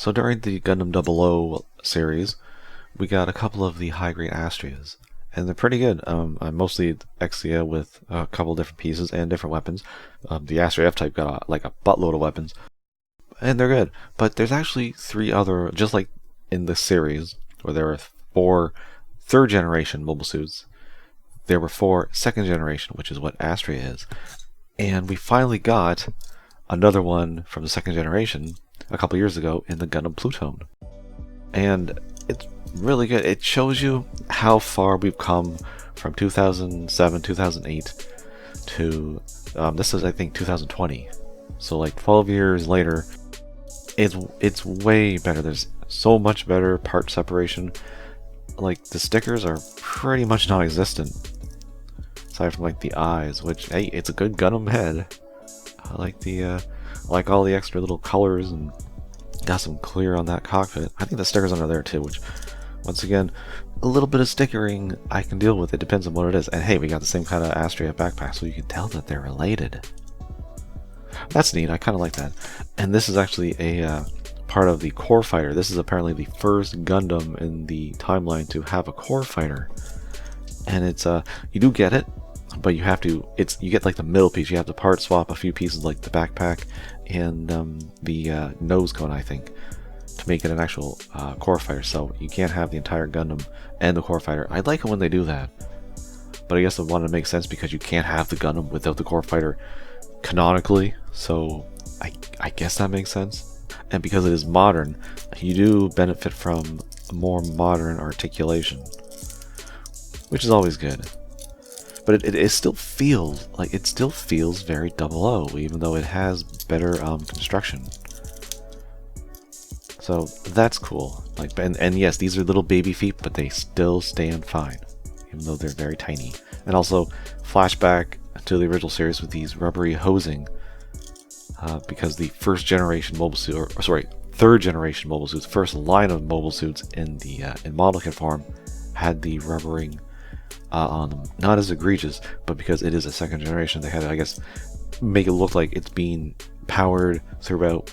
So during the Gundam 00 series, we got a couple of the high-grade Astrias, and they're pretty good. I'm mostly Exia with a couple different pieces and different weapons. The Astria F-Type got like a buttload of weapons, and they're good. But there's actually 3 other, just like in this series, where there were 4 third-generation mobile suits. There were 4 second-generation, which is what Astria is. And we finally got another one from the second generation a couple years ago in the Gundam Plutone. And it's really good. It shows you how far we've come from 2007, 2008 to this is I think 2020. So like 12 years later, it's way better. There's so much better part separation. Like the stickers are pretty much non-existent, aside from like the eyes, which hey, it's a good Gundam head. I like the like all the extra little colors and got some clear on that cockpit. I think the stickers under there too, which once again, a little bit of stickering I can deal with. It depends on what it is. And hey, we got the same kind of Astria backpack, so you can tell that they're related. That's neat. I kind of like that. And this is actually a part of the core fighter. This is apparently the first Gundam in the timeline to have a core fighter. And it's you do get it, but you have to, you get like the middle piece. You have to part swap a few pieces like the backpack and the nose cone, I think, to make it an actual core fighter. So you can't have the entire Gundam and the core fighter. I like it when they do that, but I guess it wanted to make sense because you can't have the Gundam without the core fighter canonically. So I guess that makes sense. And because it is modern, you do benefit from more modern articulation, which is always good. But it still feels like very 00, even though it has better construction. So that's cool. Like, and yes, these are little baby feet, but they still stand fine, even though they're very tiny. And also, flashback to the original series with these rubbery hosing, because the first generation mobile suit, or sorry, third generation mobile suits, first line of mobile suits in the in model kit form, had the rubbering on them. Not as egregious, but because it is a second generation, they had to, I guess, make it look like it's being powered throughout.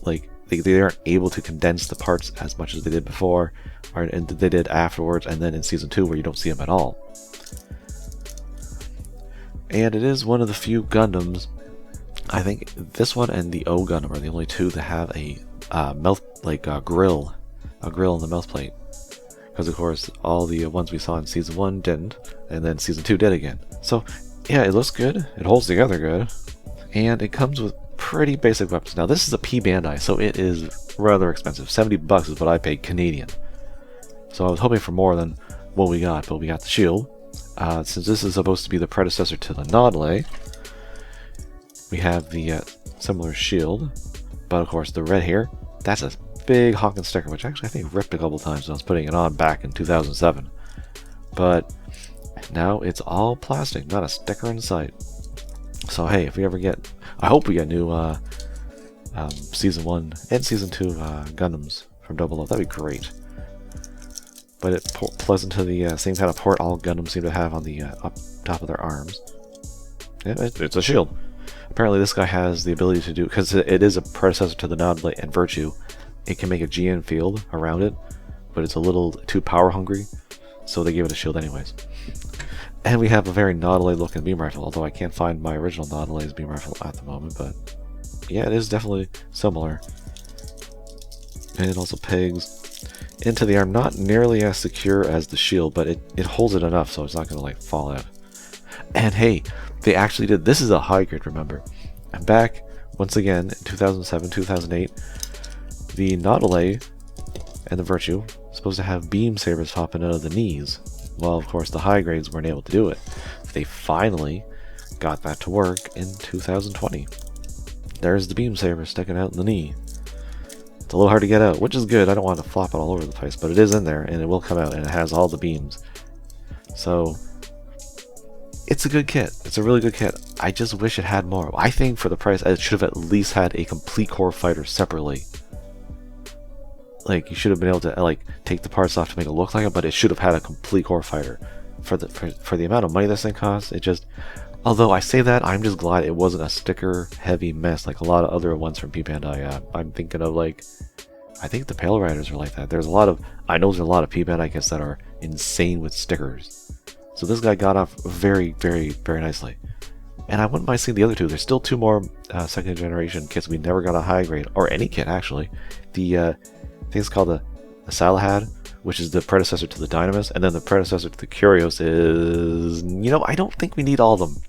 Like they aren't able to condense the parts as much as they did before, and they did afterwards, and then in season 2 where you don't see them at all. And it is one of the few Gundams, I think this one and the O Gundam are the only 2 that have a mouth, like a grill in the mouth plate. Because of course all the ones we saw in season 1 didn't, and then season 2 did again. So yeah, it looks good, it holds together good, and it comes with pretty basic weapons. Now this is a P-Bandai, so it is rather expensive. $70 is what I paid Canadian. So I was hoping for more than what we got, but we got the shield. Since this is supposed to be the predecessor to the Nadleeh, we have the similar shield, but of course the red here, that's a big honking sticker, which actually I think ripped a couple times when I was putting it on back in 2007. But now it's all plastic, not a sticker in sight. So hey, if we ever get, I hope we get new season 1 and season 2 Gundams from 00, that'd be great. But it plugs into the same kind of port all Gundams seem to have on the up top of their arms. Yeah, it's a shield. Apparently this guy has the ability to do, because it is a predecessor to the Nadleeh and Virtue, it can make a GN field around it, but it's a little too power hungry, so they give it a shield anyways. And we have a very Nadleeh looking beam rifle, although I can't find my original Nadleeh's beam rifle at the moment, but yeah, it is definitely similar. And it also pegs into the arm, not nearly as secure as the shield, but it holds it enough so it's not going to like fall out. And hey, they actually did, this is a high grade, remember. And back, once again, in 2007, 2008, the Nadleeh and the Virtue supposed to have beam sabers popping out of the knees. Well, of course, the high grades weren't able to do it. They finally got that to work in 2020. There's the beam saber sticking out in the knee. It's a little hard to get out, which is good. I don't want to flop it all over the place, but it is in there, and it will come out, and it has all the beams. So it's a good kit. It's a really good kit. I just wish it had more. I think for the price, it should have at least had a complete core fighter separately. Like, you should have been able to like take the parts off to make it look like it, but it should have had a complete core fighter. For the amount of money this thing costs, it just, although I say that, I'm just glad it wasn't a sticker heavy mess like a lot of other ones from P-Bandai. I'm thinking of like I think the Pale Riders are like that. There's a lot of, I know there's a lot of P-Bandai kits that are insane with stickers. So this guy got off very, very, very nicely. And I wouldn't mind seeing the other two. There's still two more second generation kits we never got a high grade, or any kit actually. The I think it's called the Salahad, which is the predecessor to the Dynamis, and then the predecessor to the Curios is, I don't think we need all of them.